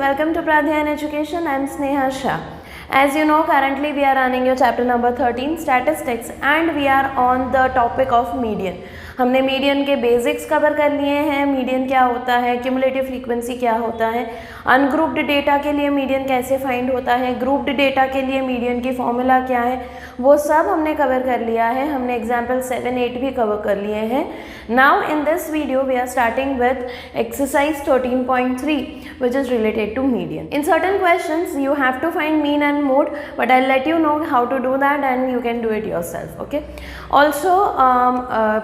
welcome to Pradhyan Education. I am Sneha Shah. As you know, currently we are running your chapter number 13 statistics and we are on the topic of median. हमने median के basics cover कर लिए हैं, median क्या होता है, cumulative frequency क्या होता है, अनग्रुप्ड डेटा के लिए मीडियन कैसे फाइंड होता है, ग्रुप्ड डेटा के लिए मीडियन की फॉर्मूला क्या है, वो सब हमने कवर कर लिया है. हमने एग्जाम्पल 7, 8 भी कवर कर लिए हैं. Now in this video we are starting with exercise 13.3 which is related to median. In certain questions you have to find mean and mode, but I'll let you know how to do that and you can do it yourself. Okay. Also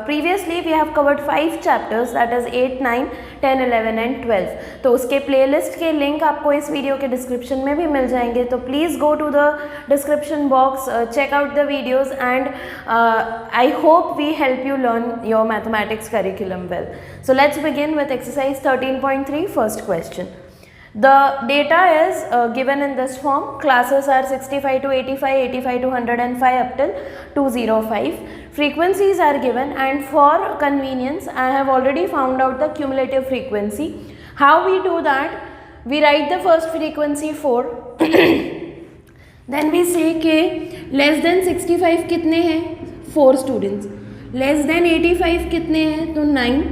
previously we have covered 5 chapters, that is 8, 9, 10, 11 and 12. तो उसके playlist के link आपको इस video के description में भी मिल जाएंगे. तो please go to the description box, check out the videos and I hope we help you learn your mathematics curriculum well. So let's begin with exercise 13.3. First question. The data is given in this form. Classes are 65 to 85, 85 to 105 up till 205. Frequencies are given and for convenience I have already found out the cumulative frequency. How we do that? We write the first frequency 4. Then we say कि less than 65 कितने हैं? 4 students. Less than 85 कितने हैं? तो 9.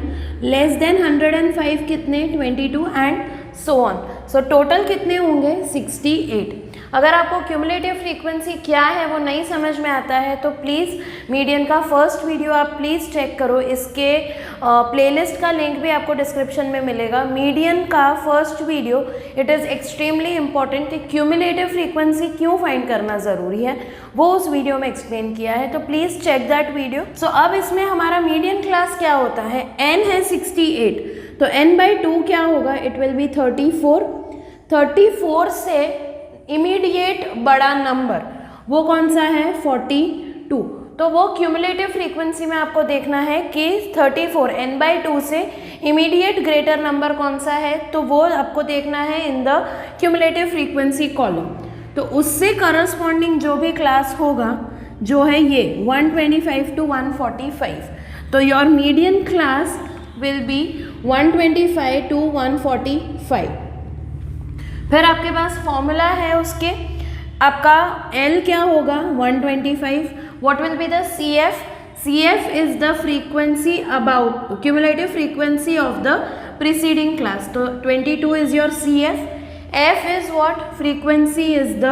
Less than 105 कितने? 22 and so on. So total कितने होंगे? 68. अगर आपको क्यूमुलेटिव फ्रीक्वेंसी क्या है वो नहीं समझ में आता है तो प्लीज़ मीडियन का फर्स्ट वीडियो आप प्लीज़ चेक करो. इसके प्लेलिस्ट का लिंक भी आपको डिस्क्रिप्शन में मिलेगा. मीडियन का first video it is extremely important कि क्यूमुलेटिव फ्रीक्वेंसी क्यों फाइंड करना ज़रूरी है वो उस वीडियो में एक्सप्लेन किया है. तो प्लीज़ चेक दैट वीडियो. सो अब इसमें हमारा मीडियन क्लास क्या होता है? n है 68 तो n/2 क्या होगा? It will B 34. 34 से इमीडिएट बड़ा नंबर वो कौन सा है? 42. तो वो क्यूमुलेटिव फ्रीक्वेंसी में आपको देखना है कि 34 n/2 से इमीडिएट ग्रेटर नंबर कौन सा है, तो वो आपको देखना है in the cumulative frequency column. तो उससे करस्पॉन्डिंग जो भी क्लास होगा जो है ये 125 to 145. तो your median class will be 125 to 145. फिर आपके पास फॉर्मूला है उसके, आपका L क्या होगा? 125. What will be the CF? CF is the frequency about cumulative frequency of the preceding class. तो 22 is your CF. F is what? Frequency is the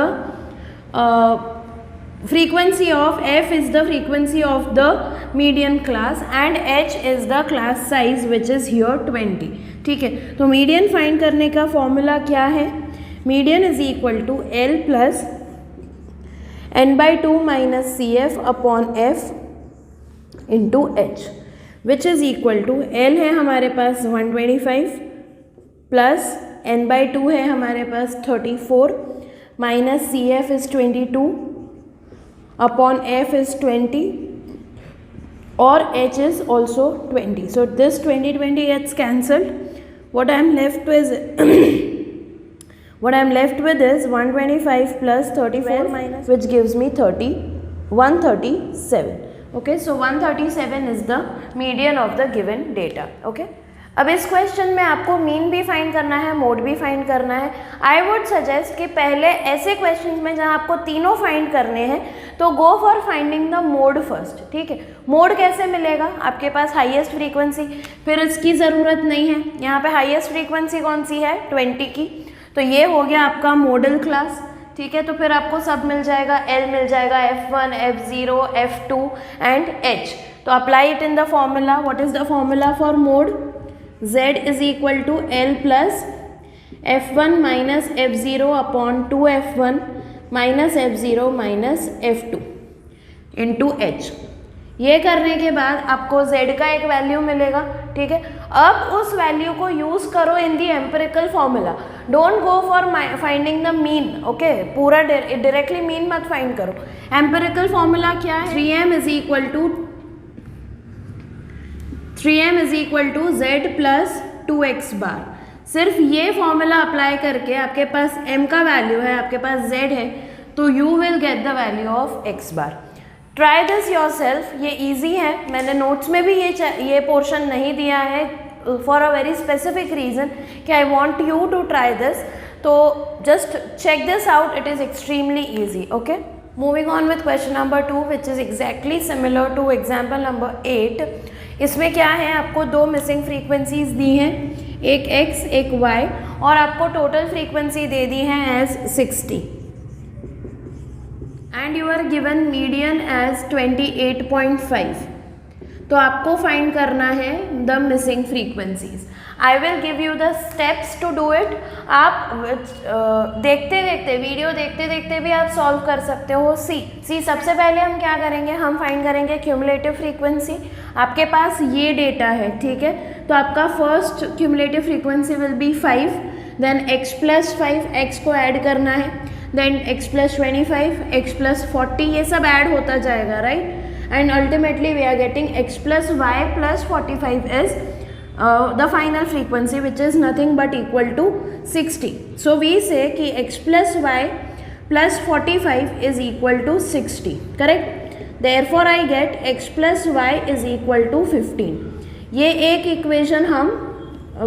frequency of F is the frequency of the median class and H is the class size which is here 20. ठीक है. तो median find करने का formula क्या है? Median is equal to L plus n/2 minus CF upon F into H which is equal to L है हमारे पास 125 प्लस n/2 है हमारे पास 34 minus CF is 22 upon F is 20 or H is also 20. So this 20 gets cancelled. What I am left with is 125 plus 34 minus which gives me 137. Okay, so 137 is the median of the given data. Okay. अब इस question में आपको mean भी find करना है, mode भी find करना है. आई वुड सजेस्ट कि पहले ऐसे क्वेश्चंस में जहाँ आपको तीनों फाइंड करने हैं तो गो for finding the mode first. ठीक है. मोड कैसे मिलेगा? आपके पास हाईएस्ट फ्रीक्वेंसी, फिर इसकी ज़रूरत नहीं है. यहाँ पे हाईएस्ट फ्रीक्वेंसी कौन सी है? 20 की. तो ये हो गया आपका मॉडल क्लास. ठीक है. तो फिर आपको सब मिल जाएगा. L मिल जाएगा, F1, F0, F2 and H. तो apply it in the formula. What is the formula for mode? Z is equal to L plus F1 minus F0 upon 2F1 minus F0 minus F2 into H. ये करने के बाद आपको Z का एक value मिलेगा. ठीक है. अब उस वैल्यू को यूज़ करो in the empirical formula. Don't go for finding the mean. Okay. पूरा डायरेक्टली मीन मत फाइंड करो. एम्पिरिकल फॉर्मूला क्या है? 3m is equal to Z plus 2x bar. सिर्फ ये फॉर्मूला अप्लाई करके आपके पास m का वैल्यू है, आपके पास Z है, तो you will get the value of x bar. Try this your self. ये ईजी है. मैंने नोट्स में भी ये पोर्शन नहीं दिया है for a very specific reason कि I want you to try this. तो just check this out, it is extremely easy. Okay, moving on with question number 2 which is exactly similar to example number 8. इसमें क्या है, आपको दो missing frequencies दी हैं, एक x एक y, और आपको टोटल फ्रीक्वेंसी दे दी है as 60 and you are given median as 28.5. तो आपको फाइंड करना है the missing frequencies. I will give you the steps to do it. आप देखते देखते वीडियो देखते देखते भी आप सॉल्व कर सकते हो. सी सबसे पहले हम क्या करेंगे, हम फाइंड करेंगे क्यूमुलेटिव फ्रीक्वेंसी. आपके पास ये डेटा है, ठीक है, तो आपका first cumulative frequency will be 5, then x plus 5, x को ऐड करना है, then x plus 25, x plus 40, ये सब ऐड होता जाएगा, right. And ultimately we are getting x plus y plus 45 is the final frequency, which is nothing but equal to 60. So we say कि x plus y plus 45 is equal to 60, correct. Therefore I get x plus y is equal to 15. ये एक equation हम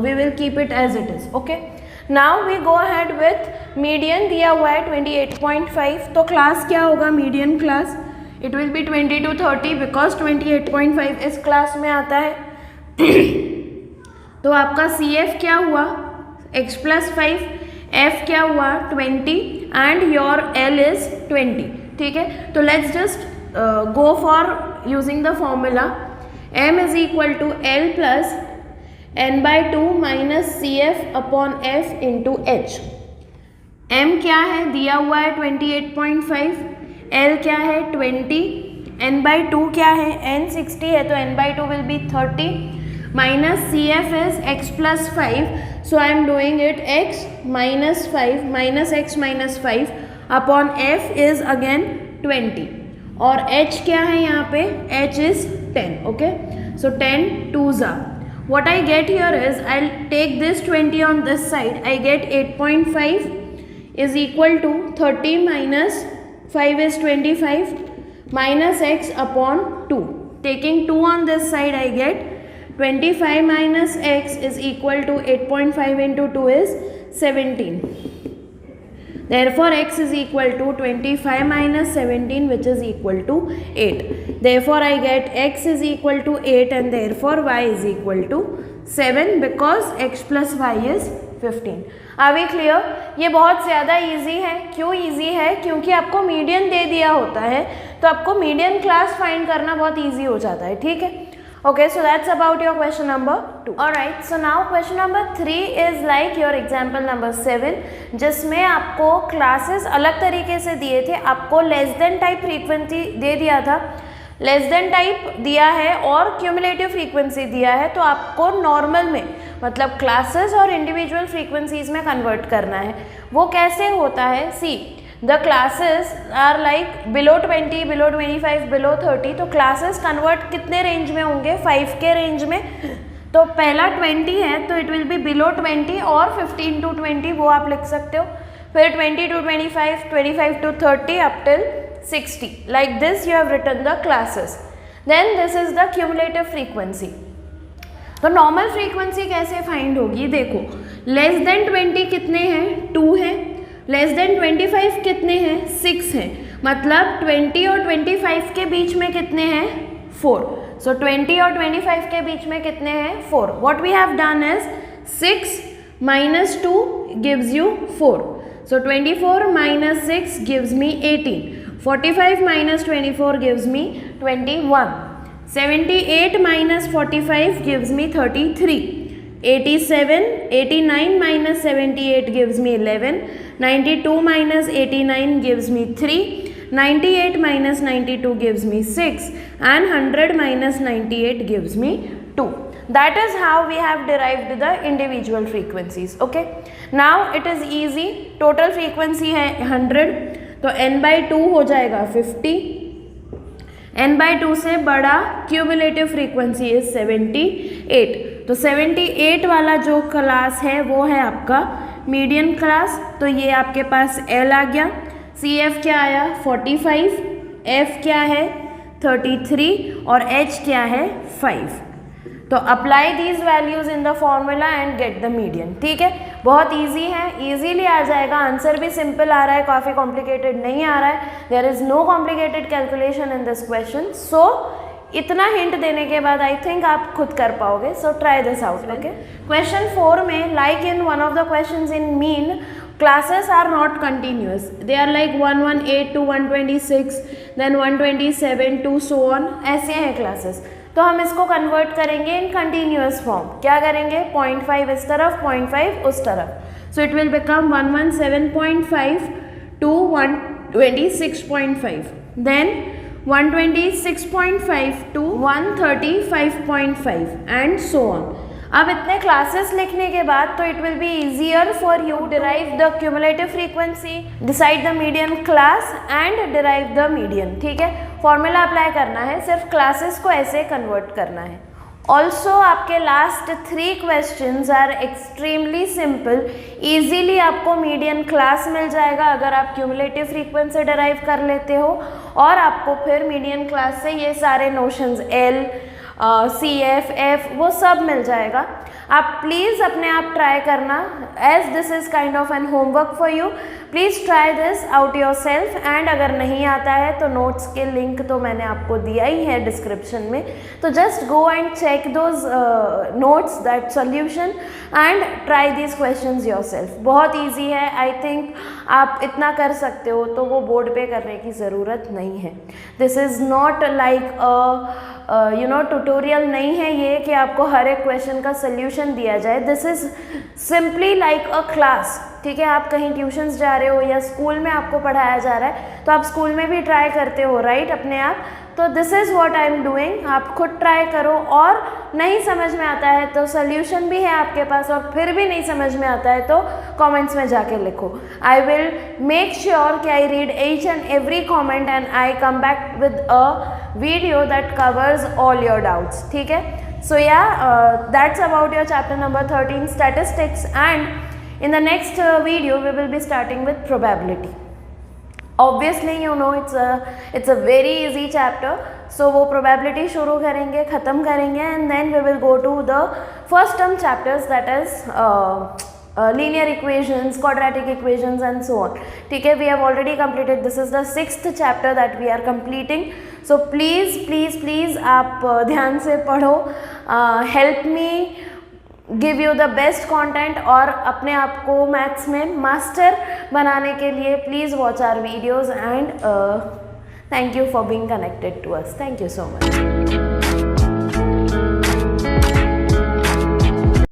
we will keep it as it is. Okay, now we go ahead with median. दिया हुआ है 28.5, तो class क्या होगा, median class it will be 20 to 30 because 28.5 इस क्लास में आता है. तो आपका CF क्या हुआ, x plus 5, F क्या हुआ 20 and your L is 20. ठीक है, तो let's just go for using the formula. M is equal to L plus n by 2 minus CF upon F into H. M क्या है, दिया हुआ है 28.5, L क्या है 20, n by 2 क्या है, n 60 है तो n by 2 will be 30, minus CF is x plus 5, so I am doing it x minus 5 minus x minus 5 upon F is again 20, और H क्या है यहाँ पे, H is 10. okay, so 10 2s are. What I get here is I'll take this 20 on this side, I get 8.5 is equal to 30 minus 5 is 25 minus x upon 2. Taking 2 on this side I get 25 minus x is equal to 8.5 into 2 is 17. Therefore x is equal to 25 minus 17, which is equal to 8. Therefore I get x is equal to 8 and therefore y is equal to 7 because x plus y is 15. Are we clear? ये बहुत ज़्यादा easy है. क्यों easy है, क्योंकि आपको median दे दिया होता है तो आपको मीडियन क्लास फाइंड करना बहुत इजी हो जाता है. ठीक है, okay, so that's about your question number 2. Alright, so now question number 3 is like your example number 7, जिसमें आपको क्लासेस अलग तरीके से दिए थे. आपको लेस देन टाइप फ्रीक्वेंसी दे दिया था, लेस देन टाइप दिया है और क्यूमुलेटिव फ्रीक्वेंसी दिया है. तो आपको नॉर्मल में मतलब क्लासेस और इंडिविजुअल फ्रीक्वेंसीज में कन्वर्ट करना है. वो कैसे होता है, see the classes are like below 20, below 25, below 30. तो क्लासेस कन्वर्ट कितने रेंज में होंगे, 5 के रेंज में. तो पहला 20 है तो इट विल बी बिलो 20 और 15 to 20 वो आप लिख सकते हो. फिर 20 to 25, 25 to 30 up till 60. Like this you have written the classes. Then this is the cumulative frequency. तो नॉर्मल फ्रीक्वेंसी कैसे फाइंड होगी, देखो लेस देन 20 कितने हैं, 2 हैं. लेस देन 25 कितने हैं, 6 हैं. मतलब 20 और 25 के बीच में कितने हैं, 4. सो 20 और 25 के बीच में कितने हैं, 4. What we have done is 6 minus 2 gives you 4. So 24 minus 6 gives me 18. 45 minus 24 gives me 21. 78 minus 45 gives me 33. 89 minus 78 gives me 11. 92 minus 89 gives me 3. 98 minus 92 gives me 6. And 100 minus 98 gives me 2. That is how we have derived the individual frequencies. Okay. Now it is easy. Total frequency है 100. तो n by 2 हो जाएगा 50. n by 2 से बड़ा cumulative frequency is 78. तो 78 वाला जो class है वो है आपका मीडियन क्लास. तो ये आपके पास L आ गया, CF क्या आया 45, F क्या है 33 और H क्या है 5. तो apply these values in the formula and get the median. ठीक है, बहुत इजी है, इजीली आ जाएगा। आंसर भी सिंपल आ रहा है, काफ़ी कॉम्प्लिकेटेड नहीं आ रहा है। There is no complicated calculation in this question. So इतना हिंट देने के बाद आई थिंक आप खुद कर पाओगे। So try this out. Okay, question 4 में like in one of the questions in mean classes are not continuous, they are like 118 to 126, then 127 to so on, ऐसे हैं classes। तो हम इसको कन्वर्ट करेंगे इन कंटिन्यूअस फॉर्म। क्या करेंगे, 0.5 इस तरफ, 0.5 उस तरफ। So it will become 117.5 to 126.5, then 126.5 to 135.5 and so on. अब इतने क्लासेस लिखने के बाद तो it will be easier for you derive the cumulative frequency, decide the median class and derive the median. ठीक है, फॉर्मूला अप्लाई करना है, सिर्फ क्लासेस को ऐसे कन्वर्ट करना है। ऑल्सो आपके last 3 questions are extremely simple, easily आपको मीडियन क्लास मिल जाएगा अगर आप क्यूमुलेटिव फ्रीक्वेंसी डिराइव कर लेते हो, और आपको फिर मीडियन क्लास से ये सारे नोशंस एल CF F वो सब मिल जाएगा। आप प्लीज़ अपने आप ट्राई करना, as this is kind of an homework for you. Please try this out yourself, and अगर नहीं आता है तो नोट्स के लिंक तो मैंने आपको दिया ही है डिस्क्रिप्शन में, तो just go and check those notes, that solution, and try these questions yourself. बहुत ईजी है, आई थिंक आप इतना कर सकते हो, तो वो बोर्ड पे करने की ज़रूरत नहीं है। This is not like tutorial नहीं है ये कि आपको हर एक क्वेश्चन का सोल्यूशन दिया जाए। This is simply like a class. ठीक है, आप कहीं ट्यूशन्स जा रहे हो या स्कूल में आपको पढ़ाया जा रहा है, तो आप स्कूल में भी ट्राई करते हो राइट अपने आप। तो this is what I am doing. आप खुद ट्राई करो, और नहीं समझ में आता है तो सोल्यूशन भी है आपके पास, और फिर भी नहीं समझ में आता है तो कमेंट्स में जाके लिखो। आई विल मेक श्योर कि I read each and every comment and I come back with a video that covers all your doubts. ठीक है, सो या that's about your chapter number 13 statistics, and in the next video we will be starting with probability. Obviously you know it's a very easy chapter, so वो probability शुरू करेंगे, ख़त्म करेंगे, and then we will go to the first term chapters, that is linear equations, quadratic equations and so on. ठीक है, we have already completed, this is the 6th chapter that we are completing, so please आप ध्यान से पढ़ो, help me give you the best content, और अपने आप को मैथ्स में मास्टर बनाने के लिए please watch our videos, and thank you for being connected to us. Thank you so much.